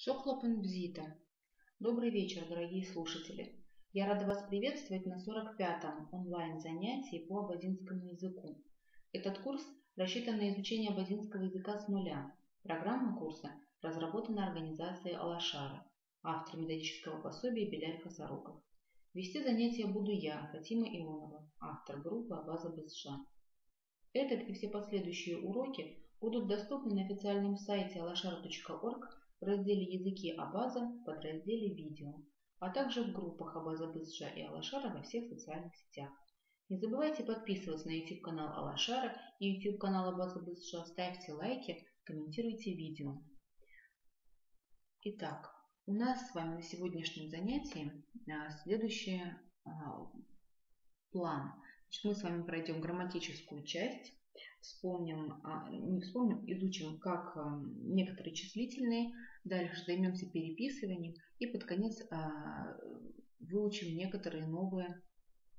Шохлопен бзита. Добрый вечер, дорогие слушатели. Я рада вас приветствовать на 45-м онлайн-занятии по абадинскому языку. Этот курс рассчитан на изучение абадинского языка с нуля. Программа курса разработана организацией Алашара, автор методического пособия Беляль Косоруков. Вести занятия буду я, Фатима Ионова, автор группы Абаза Бызша. Этот и все последующие уроки будут доступны на официальном сайте alashar.org в разделе «Языки Абаза» в подразделе «Видео», а также в группах Абаза Бызша и Алашара во всех социальных сетях. Не забывайте подписываться на YouTube-канал Алашара и YouTube-канал Абаза Бызша, ставьте лайки, комментируйте видео. Итак, у нас с вами на сегодняшнем занятии следующий план. Значит, мы с вами пройдем грамматическую часть, изучим как некоторые числительные, дальше займемся переписыванием и под конец выучим некоторые новые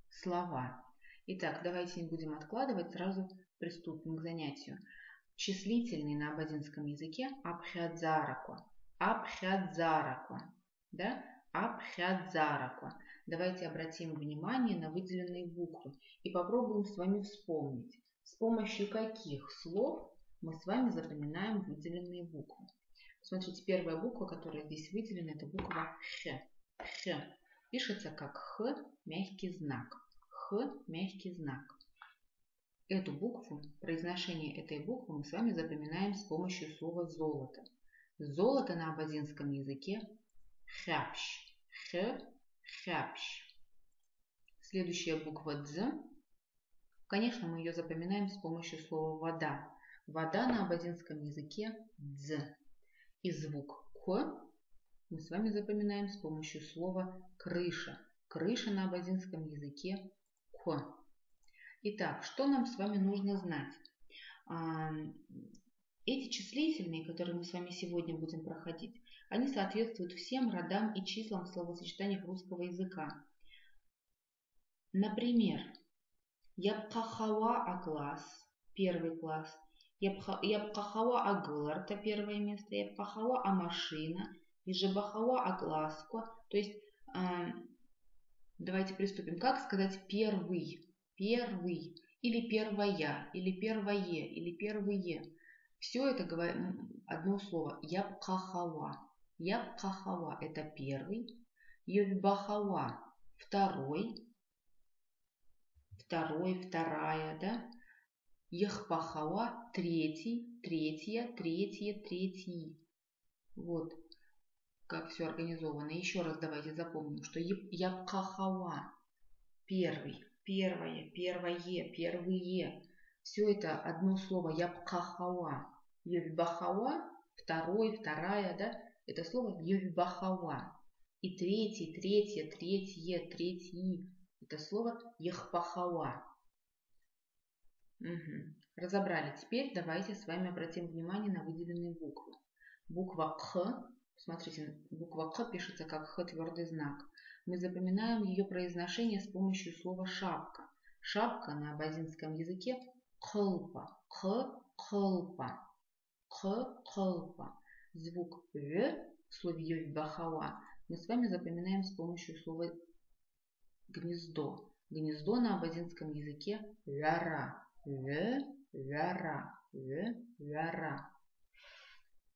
слова. Итак, давайте не будем откладывать, сразу приступим к занятию. Числительные на абадинском языке абхядзараква, абхядзараква, да? Абхядзараква. Давайте обратим внимание на выделенные буквы и попробуем с вами вспомнить, с помощью каких слов мы с вами запоминаем выделенные буквы. Смотрите, первая буква, которая здесь выделена, это буква Х. Х. Пишется как Х, мягкий знак. Х, мягкий знак. Эту букву, произношение этой буквы мы с вами запоминаем с помощью слова золото. Золото на абадинском языке хапщ. Х, хапщ. Следующая буква Дз. Конечно, мы ее запоминаем с помощью слова вода. Вода на абадинском языке Дз. И звук К мы с вами запоминаем с помощью слова крыша. Крыша на абадинском языке К. Итак, что нам с вами нужно знать? Эти числительные, которые мы с вами сегодня будем проходить, они соответствуют всем родам и числам в словосочетаниях русского языка. Например, Ябхахава аглас, первый класс. Ябхахава аглар, это первое место. Ябхахава а машина. Ижабахава агласко. То есть, давайте приступим. Как сказать первый? Первый. Или первая. Или первое. Или первые. Все это одно слово. Ябхахава. Ябхахава это первый. Ябхахава второй. Второй, вторая, да? Ехпахава третий, третья, третье, третий. Вот как все организовано. Еще раз давайте запомним, что ябхахава первый, первое, первое, первые. Все это одно слово ябхахава. Ябхахава второй, вторая, да? Это слово ябхахава. И третий, третье, третье, третьи. Это слово ехпахава. Угу. Разобрали. Теперь давайте с вами обратим внимание на выделенные буквы. Буква Х. Смотрите, буква Х пишется как Х твердый знак. Мы запоминаем ее произношение с помощью слова шапка. Шапка на абазинском языке кхлпа. Кхлпа. Кхлпа. Звук В в слове ебахава мы с вами запоминаем с помощью слова гнездо. Гнездо на абазинском языке вяра. Вяра. Вяра.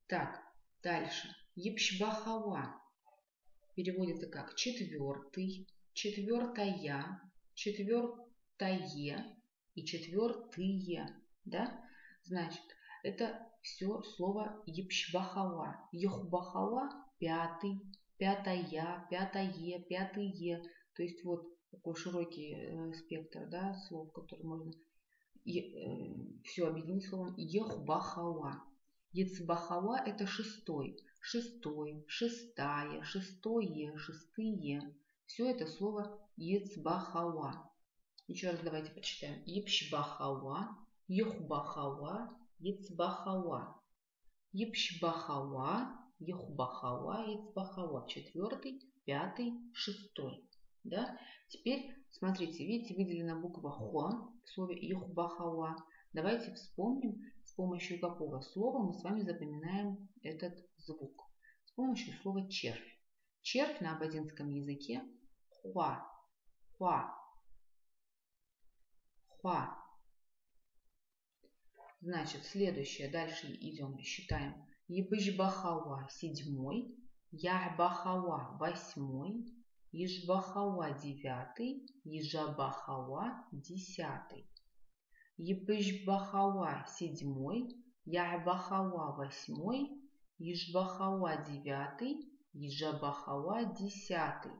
Так, дальше. Епшбахава переводится как четвертый, четвертая, четвертое и четвертые. Да? Значит, это все слово епшбахава. Ехбахава пятый, пятая, пятое, пятые. То есть вот такой широкий спектр, да, слов, которые можно все объединить словом ехбахава. Ецбахава это шестой, шестой, шестая, шестое, шестые. Все это слово ецбахава. Еще раз давайте прочитаем. Епшбахава, ехбахава, ецбахава. Епшбахава, ехбахава, ецбахава. Четвертый, пятый, шестой. Да? Теперь, смотрите, видите, выделена буква Х в слове ехбахава. Давайте вспомним, с помощью какого слова мы с вами запоминаем этот звук. С помощью слова червь. Червь на абазинском языке хуа, хуа, хуа. Значит, следующее, дальше идем, считаем. Ебыжбахауа 7, Яхбахауа 8, Ежбахауа 9, Ежабахауа 10. Ебыжбахауа 7, Яхбахауа 8, Ежбахауа 9, Ежабахауа 10.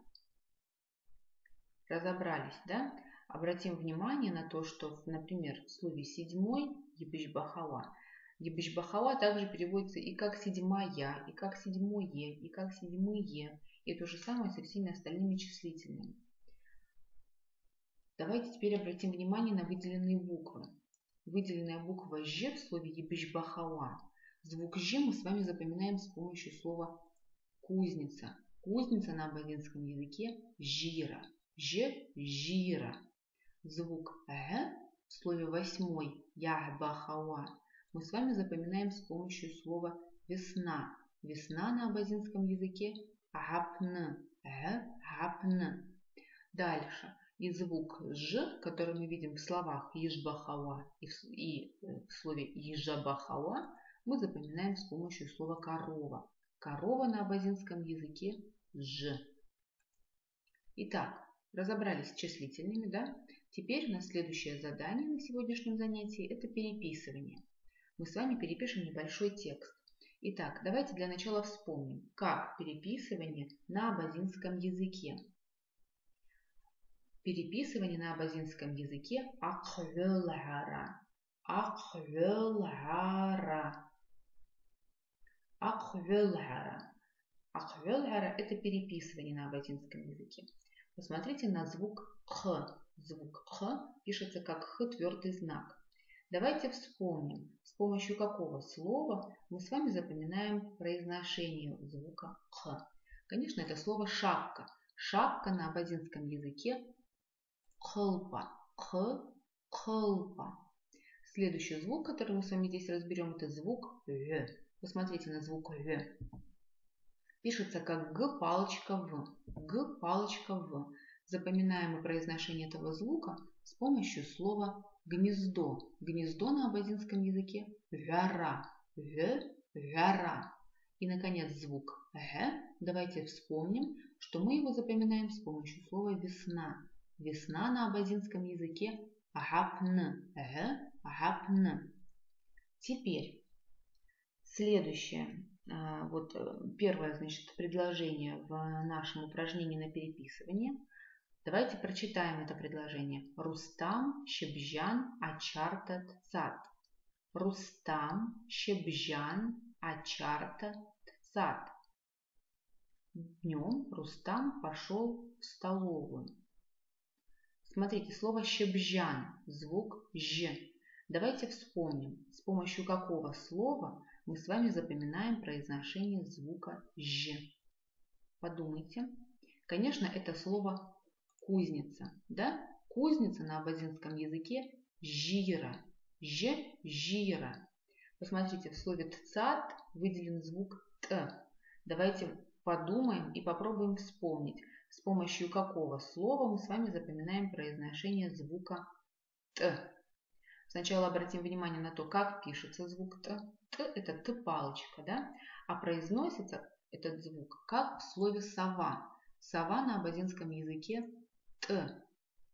Разобрались, да? Обратим внимание на то, что, например, в слове 7 ебыжбахауа. Ебыжбахауа также переводится и как 7-я, и как 7-е, и как 7-е. И то же самое со всеми остальными числительными. Давайте теперь обратим внимание на выделенные буквы. Выделенная буква «ж» в слове ебыжбахауа. Звук «ж» мы с вами запоминаем с помощью слова «кузница». Кузница на абазинском языке «жира». «Ж» – «жира». Звук «г» в слове 8 «яхбахауа» мы с вами запоминаем с помощью слова «весна». Весна на абазинском языке «гапн». «Гапн». Дальше. И звук «ж», который мы видим в словах «ежбахауа» и в слове «ежабахауа», мы запоминаем с помощью слова «корова». Корова на абазинском языке «ж». Итак, разобрались с числительными, да? Теперь у нас следующее задание на сегодняшнем занятии – это переписывание. Мы с вами перепишем небольшой текст. Итак, давайте для начала вспомним, как переписывание на абазинском языке. Переписывание на абазинском языке аквелара. Аквелара. Аквелара. Аквелара – это переписывание на абазинском языке. Посмотрите на звук «х». Звук «х» пишется как «х» твердый знак. Давайте вспомним, с помощью какого слова мы с вами запоминаем произношение звука «х». Конечно, это слово «шапка». Шапка на абазинском языке «кхылпа». «Кхылпа». Следующий звук, который мы с вами здесь разберем, это звук «в». Посмотрите на звук «в». Пишется как «г» палочка «в». «Г» палочка «в». Запоминаем произношение этого звука с помощью слова «гнездо». Гнездо на абазинском языке «вяра». «Вяра». И, наконец, звук «г». Давайте вспомним, что мы его запоминаем с помощью слова «весна». Весна на абазинском языке «гапн». «Гапн». Теперь следующее. Вот первое, значит, предложение в нашем упражнении на переписывание. Давайте прочитаем это предложение. Рустам Шебжан Ачарта Тцат. Рустам Шебжан Ачарта Тцат. Днем Рустам пошел в столовую. Смотрите, слово Шебжан, звук «ж». Давайте вспомним, с помощью какого слова мы с вами запоминаем произношение звука «ж». Подумайте. Конечно, это слово «кузница». Да? Кузница на абазинском языке «жира». «Ж» – «жира». Посмотрите, в слове «тцат» выделен звук «т». Давайте подумаем и попробуем вспомнить, с помощью какого слова мы с вами запоминаем произношение звука «т». Сначала обратим внимание на то, как пишется звук «т». «Т» – это «т» палочка, да? А произносится этот звук как в слове «сова». Сова на абазинском языке «т».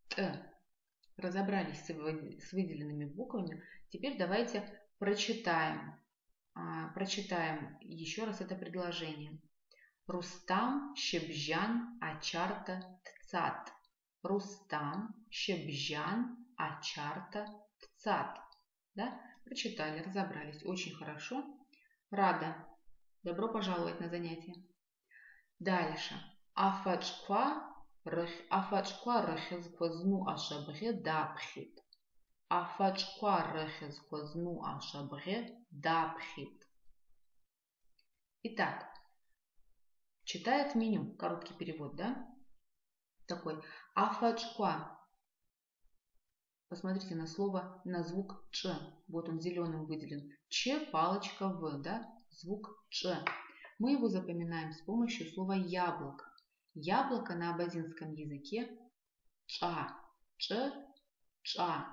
«Т». Разобрались с выделенными буквами. Теперь давайте прочитаем еще раз это предложение. Рустам Шебжан Ачарта Тцат. Рустам Шебжан Ачарта Тцат. Да? Прочитали, разобрались. Очень хорошо. Рада. Добро пожаловать на занятие. Дальше. Афачква рахезквазну ашабре дапхит. Афачква рахезквазну ашабре дапхит. Итак, читает меню. Короткий перевод, да? Такой. Афачква. Посмотрите на слово, на звук «ч». Вот он зеленым выделен. Ч, палочка «в», да? Звук «ч». Мы его запоминаем с помощью слова яблоко. Яблоко на абазинском языке ча, ча.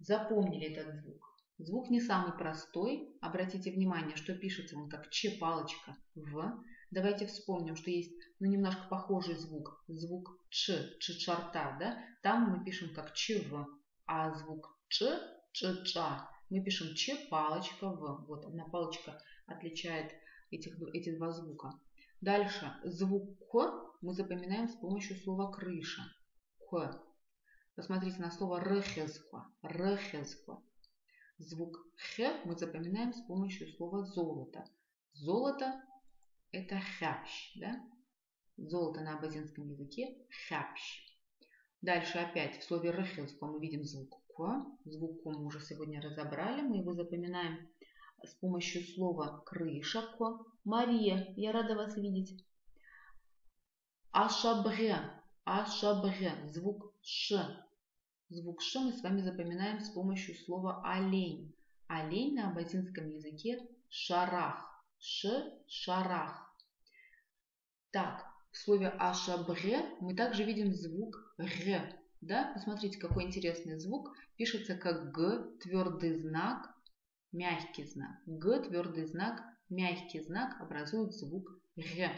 Запомнили этот звук. Звук не самый простой. Обратите внимание, что пишется он как ч палочка в. Давайте вспомним, что есть немножко похожий звук. Звук ч, чарта, да? Там мы пишем как ч в. А звук ч, ча, мы пишем ч палочка в. Вот одна палочка отличает эти два звука. Дальше звук к мы запоминаем с помощью слова крыша. К. Посмотрите на слово рехезква. Звук х мы запоминаем с помощью слова золото. Золото — это хяпщ, да? Золото на абазинском языке хяпщ. Дальше опять в слове рехезква мы видим звук к. Звук к мы уже сегодня разобрали. Мы его запоминаем с помощью слова крыша к. Мария, я рада вас видеть. Ашабре. Звук ш. Звук ш мы с вами запоминаем с помощью слова олень. Олень на абазинском языке шарах. Шарах. Так, в слове ашабре мы также видим звук р. Да? Посмотрите, какой интересный звук. Пишется как г, твердый знак, мягкий знак. Г, твердый знак, мягкий знак образует звук р.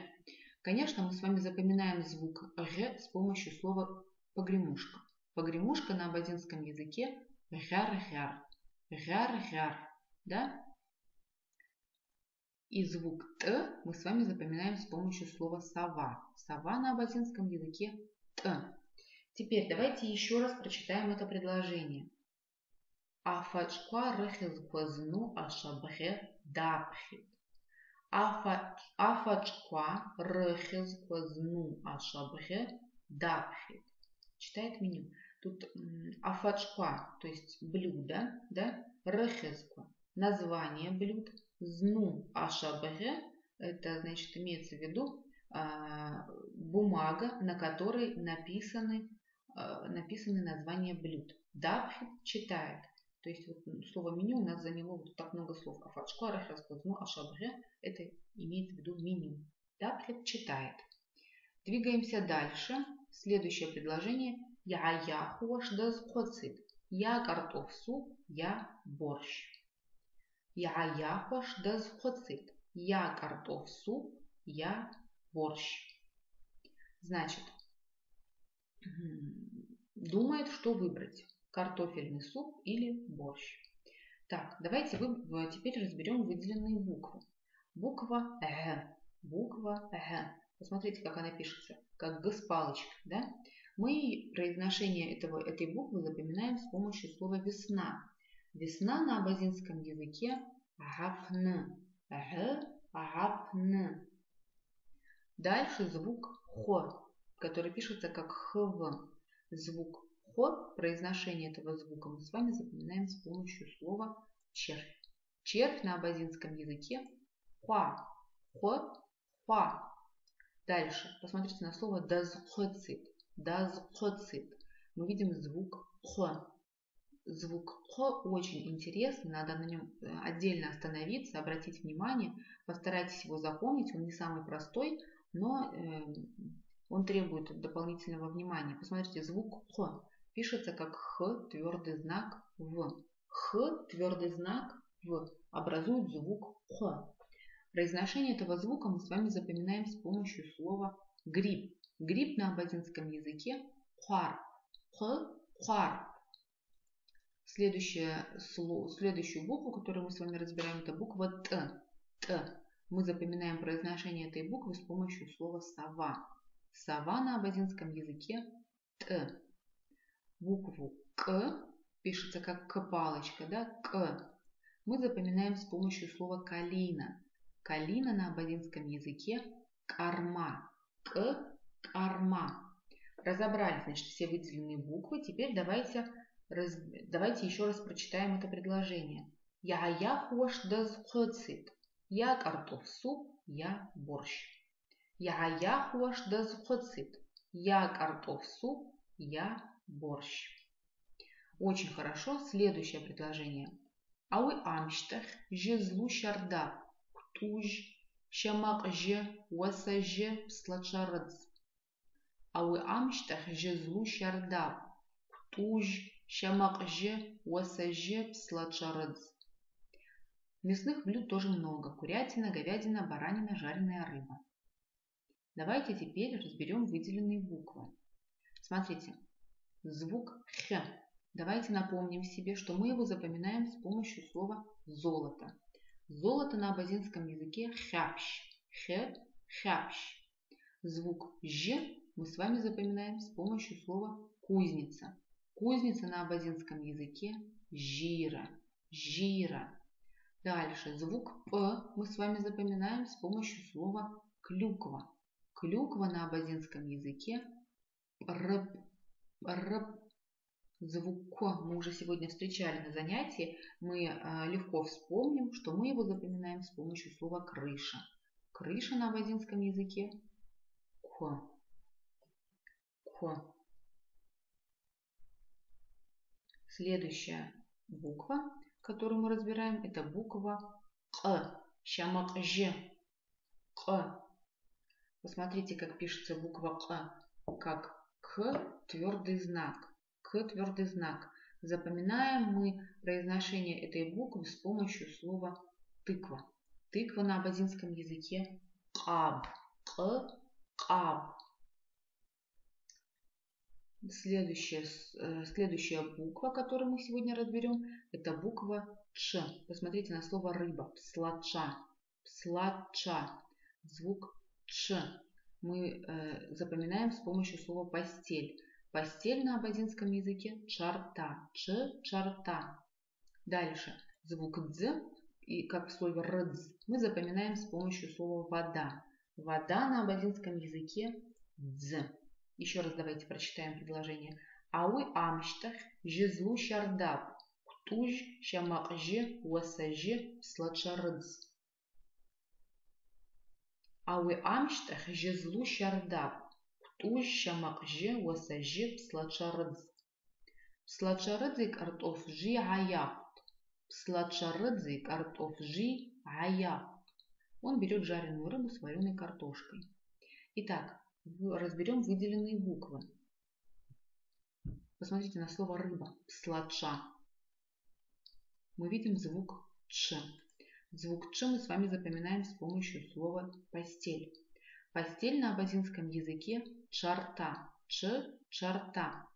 Конечно, мы с вами запоминаем звук р с помощью слова погремушка. Погремушка на абазинском языке гяр-гяр. Гяр-гяр. Да? И звук т мы с вами запоминаем с помощью слова сова. Сова на абазинском языке т. Теперь давайте еще раз прочитаем это предложение. Афачква рехезгвазну ашабре дапхит. Афачква рехезгвазну ашабре дапхит. Читает меню. Тут афачква, то есть блюдо, да? Рехезква, название блюд. Зну ашабре, это значит имеется в виду бумага, на которой написаны названия блюд. Дабхит читает. То есть вот слово меню у нас заняло вот так много слов. Афачква, рехезква, зну ашабре, это имеется в виду меню. Дабхит читает. Двигаемся дальше. Следующее предложение. Я хуаш даз хоцит. Я картоф суп, я борщ. Я хуаш даз хоцит. Я картоф суп, я борщ. Значит, думает, что выбрать. Картофельный суп или борщ. Так, давайте теперь разберем выделенные буквы. Буква Г. Буква Г. Посмотрите, как она пишется. Как Г с палочкой, да? Мы произношение этой буквы запоминаем с помощью слова весна. Весна на абазинском языке гапн. Гапн. Дальше звук хо, который пишется как хв. Звук хо, произношение этого звука мы с вами запоминаем с помощью слова червь. Червь на абазинском языке хуа. Хуа. Дальше посмотрите на слово дазхоцит. Дазхоцит. Мы видим звук х. Звук х очень интересный, надо на нем отдельно остановиться, обратить внимание, постарайтесь его запомнить, он не самый простой, но он требует дополнительного внимания. Посмотрите, звук х пишется как х, твердый знак в. Х, твердый знак в, образует звук х. Произношение этого звука мы с вами запоминаем с помощью слова гриб. Гриб на абазинском языке хуар. Хуар. Следующую букву, которую мы с вами разбираем, это буква Т. Т. Мы запоминаем произношение этой буквы с помощью слова сова. Сова на абазинском языке Т. Букву К пишется как К-палочка, да? К. Мы запоминаем с помощью слова калина. Калина на абазинском языке карма. Карма. Разобрали, значит, все выделенные буквы. Теперь давайте еще раз прочитаем это предложение. Я хуаш даз хоцит. Я картоф суп, я борщ. Я хуаш даз хоцит. Я картоф суп, я борщ. Очень хорошо. Следующее предложение. Ауи амштах жезлу шарда. Ктуж шамак же уасаже пслачарыц. Ауи амштах же злу щардап. Ктуж шамак же уасаже пслачарыц. Мясных блюд тоже много. Курятина, говядина, баранина, жареная рыба. Давайте теперь разберем выделенные буквы. Смотрите, звук «х». Давайте напомним себе, что мы его запоминаем с помощью слова «золото». Золото на абазинском языке «хяпщ». «Х» – «хяпщ». Звук «ж» мы с вами запоминаем с помощью слова «кузница». Кузница на абазинском языке «жира». «Жира». Дальше звук «п» мы с вами запоминаем с помощью слова «клюква». Клюква на абазинском языке «рп». «Рп». Звук «к» мы уже сегодня встречали на занятии. Мы легко вспомним, что мы его запоминаем с помощью слова «крыша». Крыша на абазинском языке «к». «К». Следующая буква, которую мы разбираем, это буква «к». Шамак «ж». «К». Посмотрите, как пишется буква «к», как «к» твердый знак. «К» твердый знак. Запоминаем мы произношение этой буквы с помощью слова «тыква». Тыква на абазинском языке «каб». «К», «каб». Следующая буква, которую мы сегодня разберем, это буква «ч». Посмотрите на слово «рыба». Пслача. Пслача. Звук «ч» мы запоминаем с помощью слова «постель». Постель на абазинском языке чарта. Ч, чарта. Дальше. Звук «дз», и как в слове «рдз», мы запоминаем с помощью слова «вода». Вода на абазинском языке «дз». Еще раз давайте прочитаем предложение. Ауи амштах жезлу щардап. Ктуж шамакже уасаже слачарыдз. Ауи амштах жезлу щардап. Ктуж шамакже уасаже слачарыдз. Слачарыдзик артофжи аяхт. Слачарыдзик артофжи аяхт. Он берет жареную рыбу с вареной картошкой. Итак, разберем выделенные буквы. Посмотрите на слово «рыба». Пслача. Мы видим звук «ч». Звук «ч» мы с вами запоминаем с помощью слова «постель». Постель на абазинском языке чарта. Ч, чарта.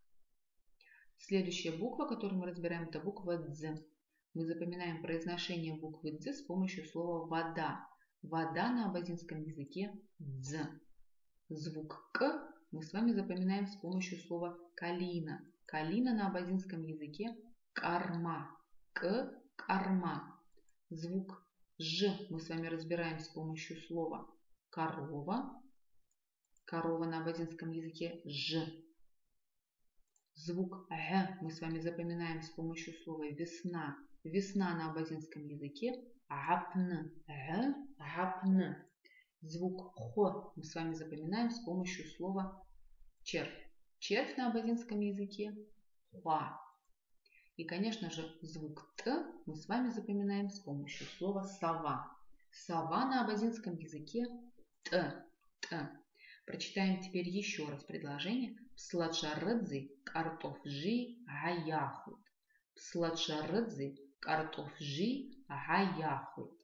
Следующая буква, которую мы разбираем, это буква «дз». Мы запоминаем произношение буквы «дз» с помощью слова «вода». Вода на абазинском языке «дз». Звук «к» мы с вами запоминаем с помощью слова «калина». Калина на абазинском языке «карма». «К» – «карма». Звук «ж» мы с вами разбираем с помощью слова «корова». Корова на абазинском языке «ж». Звук «г» мы с вами запоминаем с помощью слова «весна». Весна на абазинском языке «гапн». «Г» – «гапн». Звук «х» мы с вами запоминаем с помощью слова «червь». Червь на абазинском языке «хуа». И, конечно же, звук «т» мы с вами запоминаем с помощью слова «сова». Сова на абазинском языке «т». «Т». Прочитаем теперь еще раз предложение. Пслачарыдзи картофжи гаяхут. Пслачарыдзи картофжи гаяхут.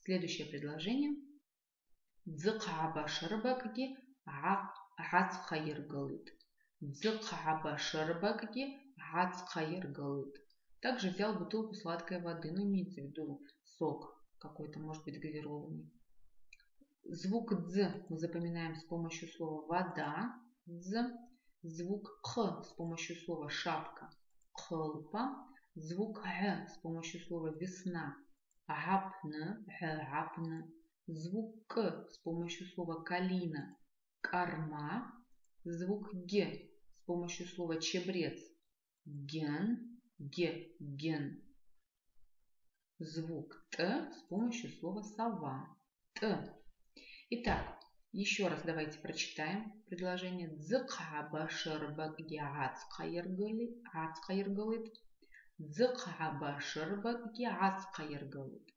Следующее предложение. Дзыкаба шарбакги гацхайргалыт. Дзыкаба шарбакги гацхайргалыт. Также взял бутылку сладкой воды, но имеется в виду сок какой-то, может быть, газированный. Звук «дз» мы запоминаем с помощью слова «вода». «Дз». Звук «х» с помощью слова «шапка». «Хлпа». Звук «г» с помощью слова «весна». «Гапна». «Гапна». Звук «к» с помощью слова «калина». «Карма». Звук «г» с помощью слова «чебрец». «Ген». «Ге». «Ген». Звук «т» с помощью слова «сова». «Т». Итак, еще раз давайте прочитаем предложение. Дзыкаба шарбак гацхайргалыт. Дзыкаба шарбак гацхайргалыт.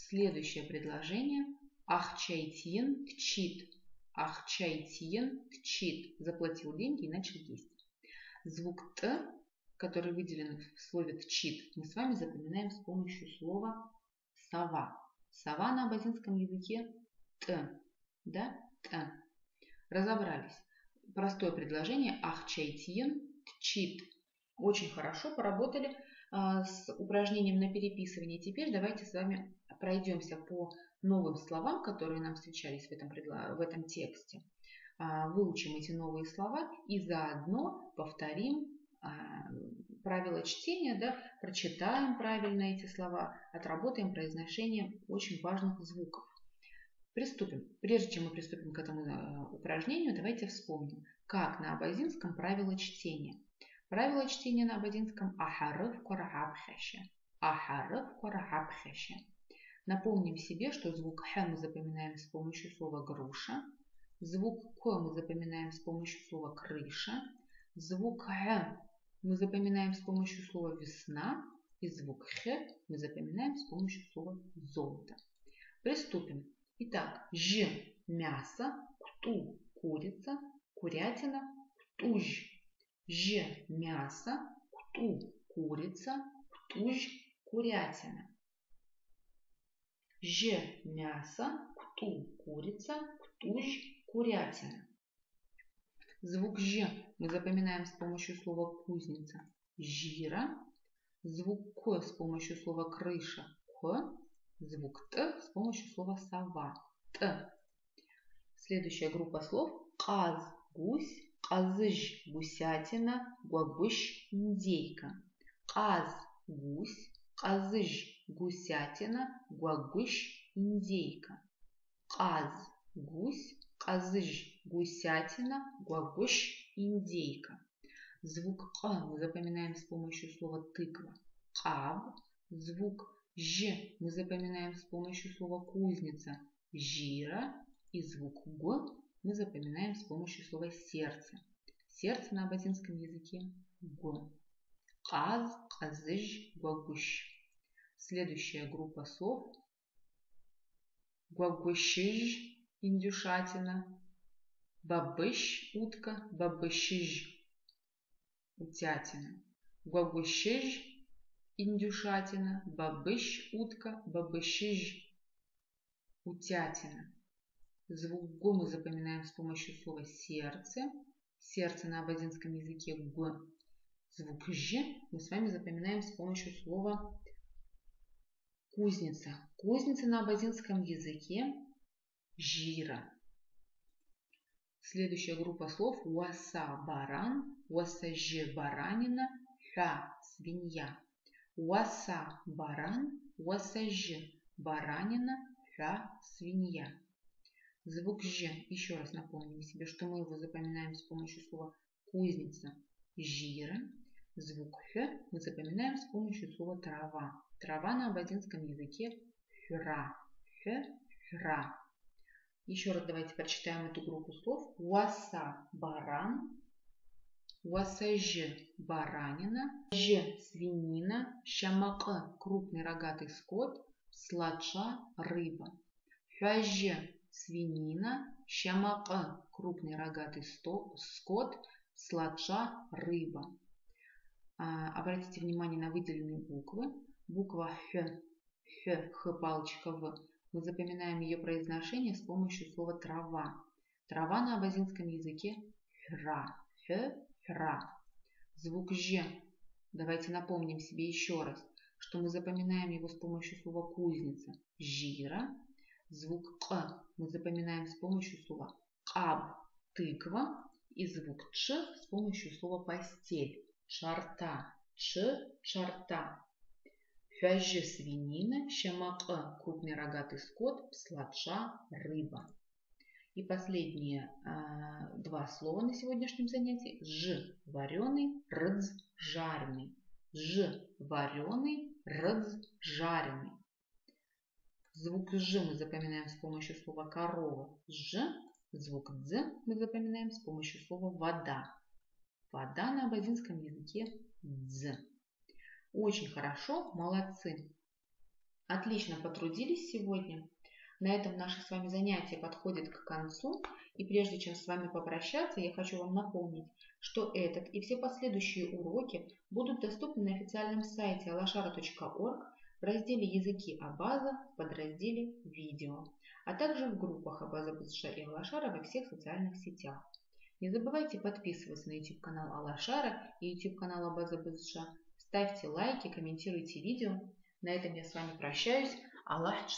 Следующее предложение. Ахчайтиен тчит. Ахчайтиен тчит. Заплатил деньги и начал есть. Звук Т, который выделен в слове тчит, мы с вами запоминаем с помощью слова сова. Сова на абазинском языке Т. Да? Т. Разобрались. Простое предложение. Ахчайтиен тчит. Очень хорошо поработали с упражнением на переписывание. Теперь давайте с вами пройдемся по новым словам, которые нам встречались в этом тексте. Выучим эти новые слова и заодно повторим правила чтения, да, прочитаем правильно эти слова, отработаем произношение очень важных звуков. Приступим. Прежде чем мы приступим к этому упражнению, давайте вспомним, как на абазинском правила чтения. Правило чтения на абазинском ахарыф корахабхаше. Ахарыф корахабхаше. Напомним себе, что звук х мы запоминаем с помощью слова груша, звук к мы запоминаем с помощью слова крыша, звук х мы запоминаем с помощью слова весна и звук х мы запоминаем с помощью слова золото. Приступим. Итак, ж – мясо, кту – курица, курятина, ктуж. Ж – мясо, кту – курица, ктуж – курятина. Ж – мясо, кту – курица, ктуж – курятина. Звук Ж мы запоминаем с помощью слова кузница – жира. Звук К с помощью слова крыша – к. Звук Т с помощью слова сова – т. Следующая группа слов – каз – гусь, казыж – гусятина, гуагыш – индейка. Каз – гусь, казыж – гусятина, гуагыш – индейка. Каз – гусь, казыж – гусятина, гуагыш – индейка. Звук К мы запоминаем с помощью слова тыква – каб. Звук Ж мы запоминаем с помощью слова кузница – жира. И звук Г мы запоминаем с помощью слова сердце. Сердце на абазинском языке – Г. Каз, казыж, гуагыш. Следующая группа слов – гуагышиж – индюшатина, бабыш – утка, бабышиж – утятина. Гуагышиж – индюшатина, бабыш – утка, бабышиж – утятина. Звук Г мы запоминаем с помощью слова сердце. Сердце на абазинском языке Г. Звук Ж мы с вами запоминаем с помощью слова кузница. Кузница на абазинском языке жира. Следующая группа слов – уаса – баран, уасаже – баранина, ха – свинья. Уаса – баран, уасаже – баранина, ха – свинья. Звук Ж, еще раз напомним себе, что мы его запоминаем с помощью слова кузница – жира. Звук Х мы запоминаем с помощью слова трава. Трава на абазинском языке хра. Х – хра. Еще раз давайте прочитаем эту группу слов. Уаса – баран, уасаже – баранина, ж – свинина, шамака – крупный рогатый скот, сладша – рыба. Хаже – свинина, шамака – крупный рогатый скот, сладша – рыба. Обратите внимание на выделенные буквы. Буква Х, Х, палочка В. Мы запоминаем ее произношение с помощью слова трава. Трава на абазинском языке хра. Х, хра. Звук Ж. Давайте напомним себе еще раз, что мы запоминаем его с помощью слова кузница. Жира. Звук К мы запоминаем с помощью слова каб. Тыква. И звук Ч с помощью слова постель. Шарта. Ч, шарта. Хаже – свинина, шамака – крупный рогатый скот, сладша – рыба. И последние два слова на сегодняшнем занятии. Ж – вареный, рдз – жареный. Ж – вареный, рдз – жареный. Звук Ж мы запоминаем с помощью слова корова. Ж. Звук Дз мы запоминаем с помощью слова вода. Вода на абазинском языке – дз. Очень хорошо, молодцы. отлично потрудились сегодня. На этом наше с вами занятие подходит к концу. И прежде чем с вами попрощаться, я хочу вам напомнить, что этот и все последующие уроки будут доступны на официальном сайте alashara.org в разделе «Языки Абаза» в подразделе «Видео», а также в группах Абаза БСШ и Алашара во всех социальных сетях. Не забывайте подписываться на YouTube-канал Алашара и YouTube-канал Абаза БСШ. Ставьте лайки, комментируйте видео. На этом я с вами прощаюсь. Аллах